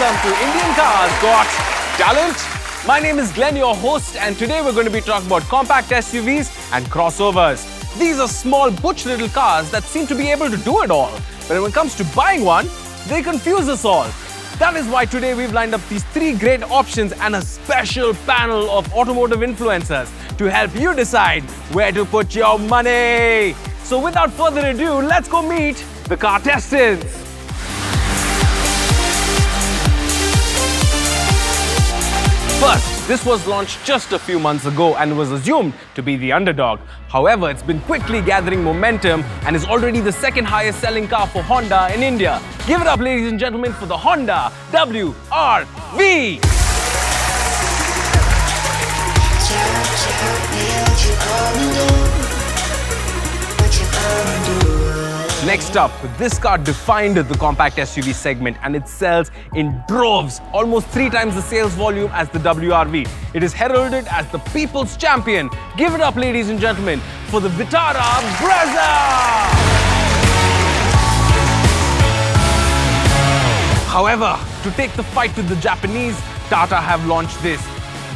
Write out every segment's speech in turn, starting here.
welcome to Indian Cars Got Talent. My name is Glenn, your host, and today we're going to be talking about compact SUVs and crossovers. These are small, butch little cars that seem to be able to do it all. But when it comes to buying one, they confuse us all. That is why today we've lined up these 3 great options and a special panel of automotive influencers to help you decide where to put your money. So without further ado, let's go meet the car testers. First, this was launched just a few months ago and was assumed to be the underdog. However, it's been quickly gathering momentum and is already the second highest selling car for Honda in India. Give it up, ladies and gentlemen, for the Honda WRV. Next up, this car defined the compact SUV segment and it sells in droves, almost 3 times the sales volume as the WRV. It is heralded as the people's champion. Give it up, ladies and gentlemen, for the Vitara Brezza! However, to take the fight to the Japanese, Tata have launched this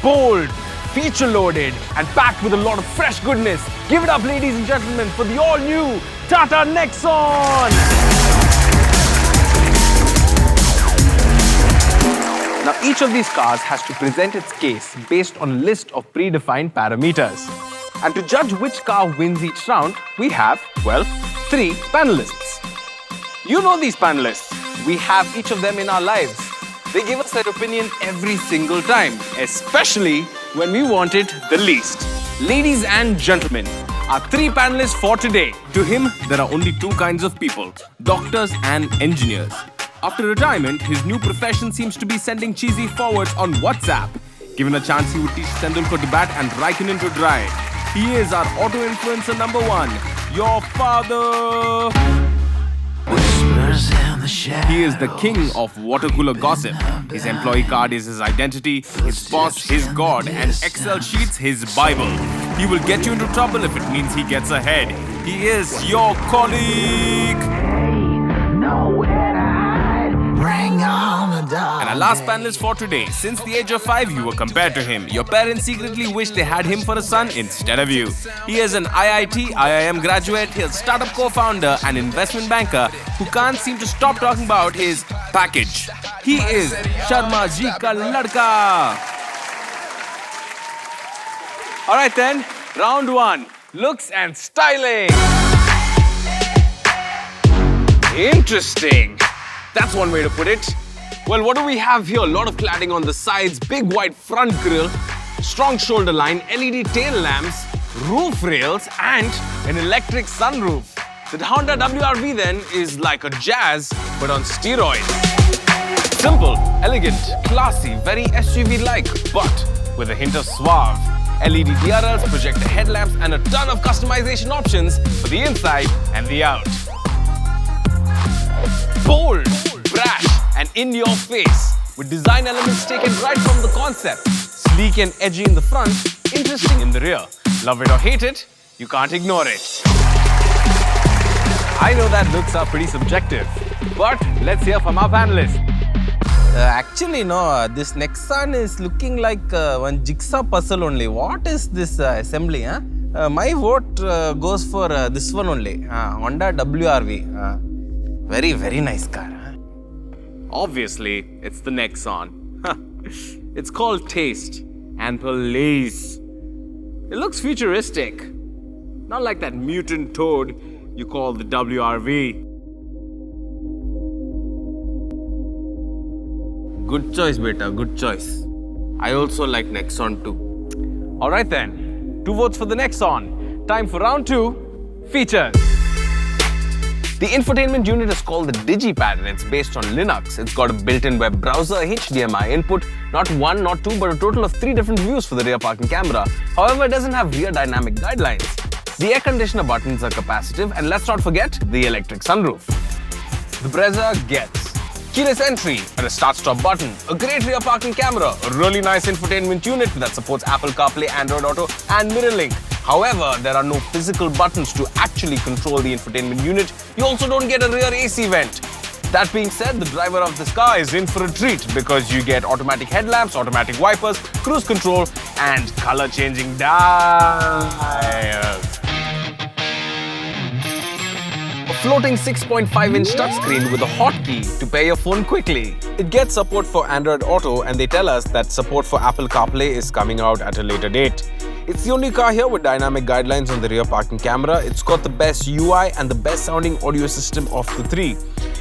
bold, feature-loaded and packed with a lot of fresh goodness. Give it up, ladies and gentlemen, for the all-new Tata Nexon! Now, each of these cars has to present its case based on a list of predefined parameters. And to judge which car wins each round, we have, well, 3 panelists. You know these panelists. We have each of them in our lives. They give us their opinion every single time, especially when we want it the least. Ladies and gentlemen, our 3 panelists for today. To him, there are only 2 kinds of people, doctors and engineers. After retirement, his new profession seems to be sending cheesy forwards on WhatsApp. Given a chance, he would teach Tendulkar to bat and Raikkonen to drive. He is our auto influencer number 1, your father. He is the king of water cooler gossip. His employee card is his identity, his boss his god, and Excel sheets his Bible. He will get you into trouble if it means he gets ahead. He is your colleague. And our last panelist for today. Since the age of 5, you were compared to him. Your parents secretly wished they had him for a son instead of you. He is an IIT, IIM graduate, he is a startup co-founder and investment banker who can't seem to stop talking about his package. He is Sharma Ji Ka Ladka. Alright then, round 1, looks and styling. Interesting. That's one way to put it. Well, what do we have here? A lot of cladding on the sides, big wide front grille, strong shoulder line, LED tail lamps, roof rails, and an electric sunroof. The Honda WRV then is like a Jazz, but on steroids. Simple, elegant, classy, very SUV-like, but with a hint of suave. LED DRLs, projector headlamps, and a ton of customization options for the inside and the out. Bold, brash, and in your face, with design elements taken right from the concept. Sleek and edgy in the front, interesting in the rear. Love it or hate it, you can't ignore it. I know that looks are pretty subjective, but let's hear from our panelists. Actually, no, this Nexon is looking like one jigsaw puzzle only. What is this assembly? My vote goes for this one only, Honda WRV. Very, very nice car. Obviously, it's the Nexon. It's called Taste and Police. It looks futuristic. Not like that mutant toad you call the WRV. Good choice, beta, good choice. I also like Nexon too. Alright then, 2 votes for the Nexon. Time for round 2, features. The infotainment unit is called the DigiPad and it's based on Linux. It's got a built-in web browser, HDMI input, not 1, not 2, but a total of 3 different views for the rear parking camera. However, it doesn't have rear dynamic guidelines. The air conditioner buttons are capacitive, and let's not forget the electric sunroof. The Brezza gets keyless entry and a start-stop button, a great rear parking camera, a really nice infotainment unit that supports Apple CarPlay, Android Auto, and Mirror Link. However, there are no physical buttons to actually control the infotainment unit. You also don't get a rear AC vent. That being said, the driver of this car is in for a treat because you get automatic headlamps, automatic wipers, cruise control, and color-changing dials. A floating 6.5-inch touchscreen with a hotkey to pair your phone quickly. It gets support for Android Auto, and they tell us that support for Apple CarPlay is coming out at a later date. It's the only car here with dynamic guidelines on the rear parking camera. It's got the best UI and the best sounding audio system of the three.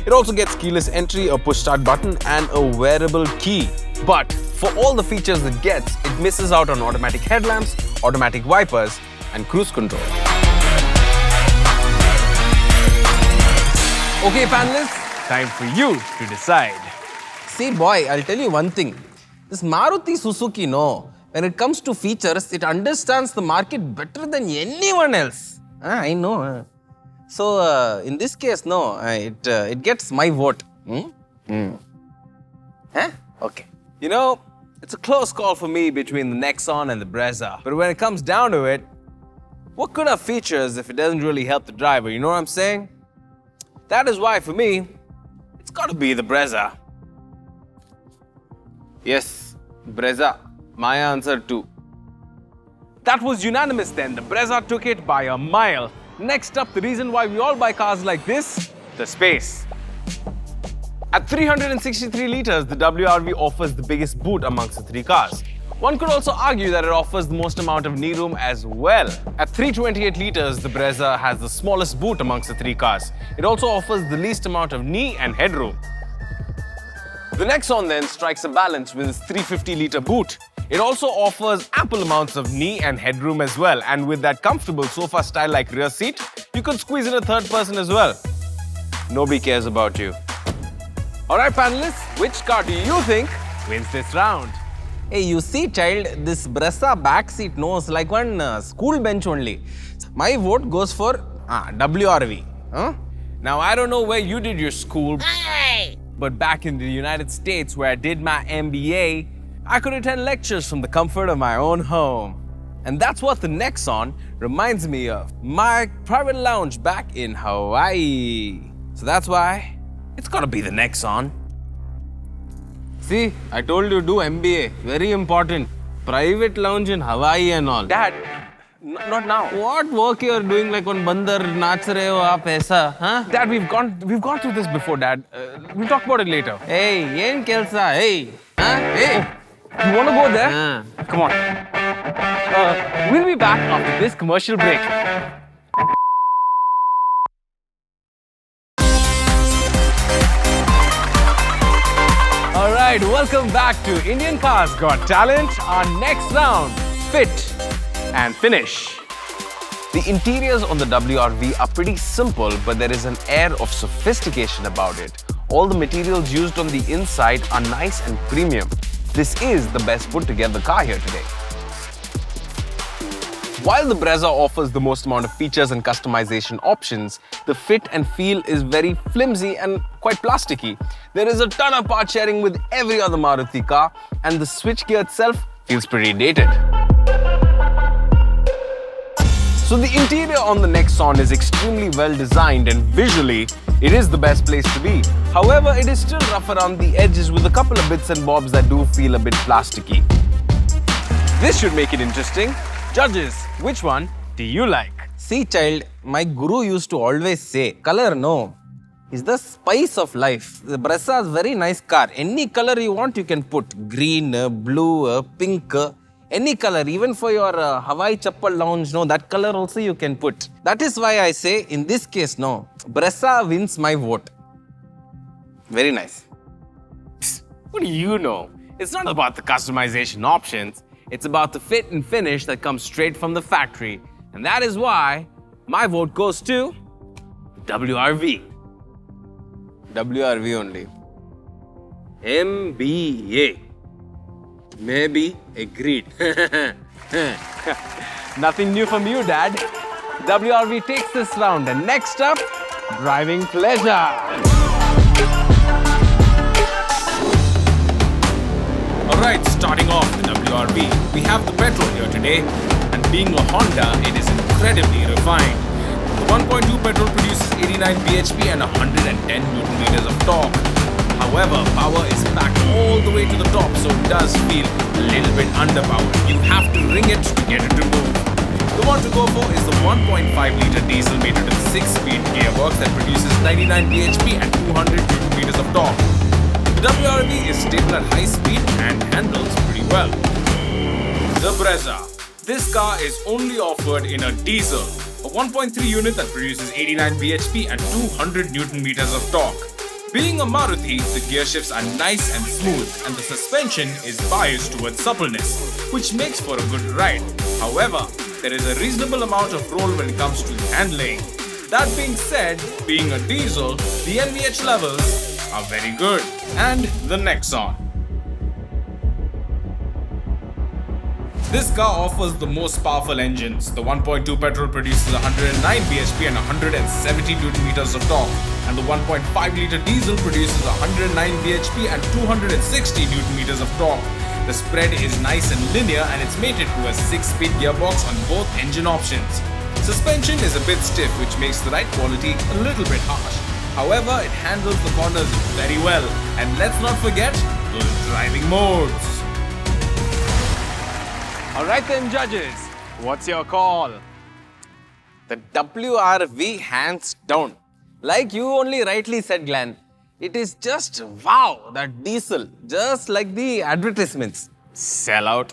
It also gets keyless entry, a push start button, and a wearable key. But for all the features it gets, it misses out on automatic headlamps, automatic wipers, and cruise control. Okay, panelists, time for you to decide. See, boy, I'll tell you one thing. This Maruti Suzuki, no, when it comes to features, it understands the market better than anyone else. I know. So, in this case, no, it gets my vote. Okay. You know, it's a close call for me between the Nexon and the Brezza. But when it comes down to it, what good are features if it doesn't really help the driver? You know what I'm saying? That is why, for me, it's got to be the Brezza. Yes, Brezza. My answer too. That was unanimous then. The Brezza took it by a mile. Next up, the reason why we all buy cars like this, the space. At 363 liters, the WRV offers the biggest boot amongst the three cars. One could also argue that it offers the most amount of knee room as well. At 328 liters, the Brezza has the smallest boot amongst the three cars. It also offers the least amount of knee and headroom. The Nexon then strikes a balance with its 350-liter boot. It also offers ample amounts of knee and headroom as well, and with that comfortable sofa-style-like rear seat, you could squeeze in a third person as well. Nobody cares about you. Alright panelists, which car do you think wins this round? Hey, you see, child, this Brezza back seat knows like one school bench only. My vote goes for WRV. Now, I don't know where you did your school, but back in the United States where I did my MBA, I could attend lectures from the comfort of my own home. And that's what the Nexon reminds me of. My private lounge back in Hawaii. So that's why it's gotta be the Nexon. See, I told you do MBA. Very important. Private lounge in Hawaii and all. Dad, not now. What work you are doing like on bandar naach rahe ho aap aisa? Huh? Dad, we've gone through this before, Dad. We'll talk about it later. Hey, yen kelsa? Hey, hey. You wanna go there? Come on. We'll be back after this commercial break. Alright, welcome back to Indian Cars Got Talent. Our next round, fit and finish. The interiors on the WRV are pretty simple, but there is an air of sophistication about it. All the materials used on the inside are nice and premium. This is the best put together car here today. While the Brezza offers the most amount of features and customization options, the fit and feel is very flimsy and quite plasticky. There is a ton of part sharing with every other Maruti car, and the switchgear itself feels pretty dated. So the interior on the Nexon is extremely well designed, and visually, it is the best place to be. However, it is still rough around the edges with a couple of bits and bobs that do feel a bit plasticky. This should make it interesting. Judges, which one do you like? See, child, my guru used to always say, color, no, is the spice of life. The Brezza is a very nice car. Any color you want, you can put. Green, blue, pink, any color. Even for your Hawaii Chappal lounge, no, that color also you can put. That is why I say, in this case, no, Brezza wins my vote. Very nice. What do you know? It's not about the customization options. It's about the fit and finish that comes straight from the factory. And that is why my vote goes to WRV. WRV only. MBA. Maybe agreed. Nothing new from you, Dad. WRV takes this round. And next up, driving pleasure. Alright, starting off the WRV, we have the petrol here today, and being a Honda, it is incredibly refined. The 1.2 petrol produces 89 bhp and 110 Newton meters of torque. However, power is packed all the way to the top, so it does feel a little bit underpowered. You have to ring it to get it to move. The one to go for is the 1.5-litre diesel mated with a 6-speed gearbox that produces 99 bhp and 200 Newton meters of torque. The WRV is stable at high speed and handles pretty well. The Brezza. This car is only offered in a diesel, a 1.3 unit that produces 89 bhp and 200 Newton meters of torque. Being a Maruti, the gear shifts are nice and smooth and the suspension is biased towards suppleness, which makes for a good ride. However, there is a reasonable amount of roll when it comes to handling. That being said, being a diesel, the NVH levels are very good. And the Nexon. This car offers the most powerful engines. The 1.2 petrol produces 109 bhp and 170 Newton meters of torque, and the 1.5-litre diesel produces 109 bhp and 260 Newton meters of torque. The spread is nice and linear, and it's mated to a 6-speed gearbox on both engine options. Suspension is a bit stiff, which makes the ride quality a little bit harsh. However, it handles the corners very well. And let's not forget those driving modes. Alright then, judges, what's your call? The WRV hands down. Like you only rightly said, Glenn, it is just wow, that diesel, just like the advertisements. Sellout.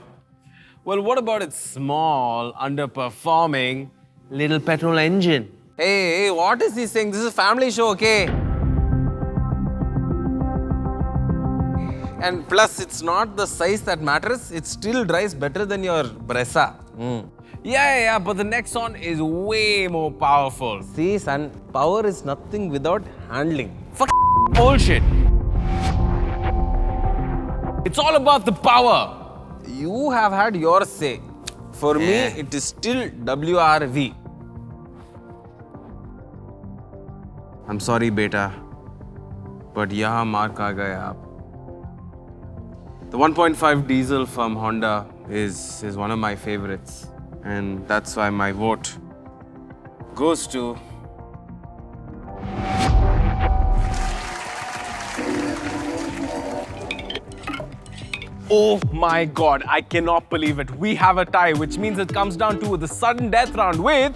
Well, what about its small, underperforming little petrol engine? Hey, what is he saying? This is a family show, okay? And plus, it's not the size that matters. It still drives better than your Brezza. Yeah, but the Nexon is way more powerful. See, son, power is nothing without handling. Fuck bullshit. It's all about the power. You have had your say. For me, it is still WRV. I'm sorry, beta, but yahan mark aa gaya aap. The 1.5 diesel from Honda is one of my favorites, and that's why my vote goes to Oh my god, I cannot believe it. We have a tie, which means it comes down to the sudden death round with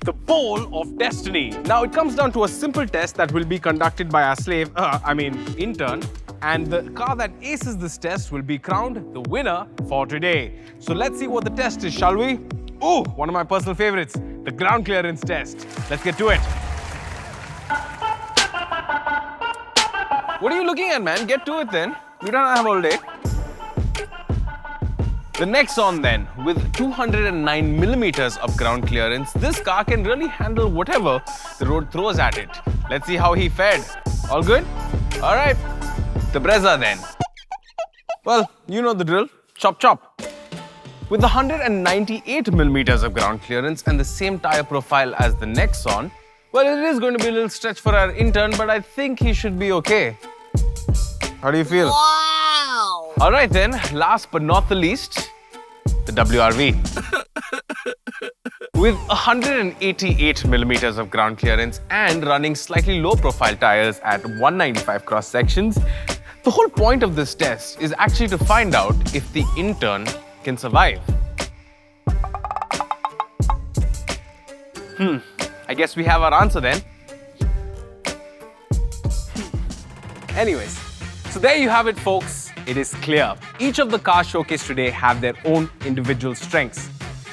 the Bowl of Destiny. Now, it comes down to a simple test that will be conducted by our intern. And the car that aces this test will be crowned the winner for today. So let's see what the test is, shall we? Oh, one of my personal favorites, the ground clearance test. Let's get to it. What are you looking at, man? Get to it then. We don't have all day. The Nexon then, with 209 millimeters of ground clearance, this car can really handle whatever the road throws at it. Let's see how he fared. All good? All right. The Brezza then. Well, you know the drill. Chop chop. With 198 millimeters of ground clearance and the same tire profile as the Nexon, well, it is going to be a little stretch for our intern, but I think he should be okay. How do you feel? Wow! All right then, last but not the least, the WRV. With 188 millimeters of ground clearance and running slightly low profile tires at 195 cross sections, the whole point of this test is actually to find out if the intern can survive. I guess we have our answer then. Anyways, so there you have it, folks. It is clear. Each of the cars showcased today have their own individual strengths.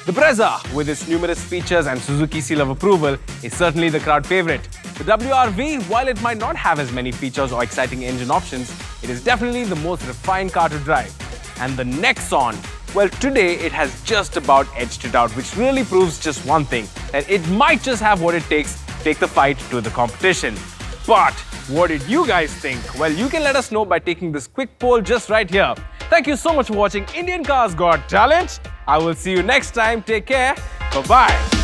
The Brezza, with its numerous features and Suzuki seal of approval, is certainly the crowd favorite. The WRV, while it might not have as many features or exciting engine options, it is definitely the most refined car to drive. And the Nexon, well, today it has just about edged it out, which really proves just one thing, that it might just have what it takes to take the fight to the competition. But what did you guys think? Well, you can let us know by taking this quick poll just right here. Thank you so much for watching Indian Cars Got Talent. I will see you next time. Take care. Bye-bye.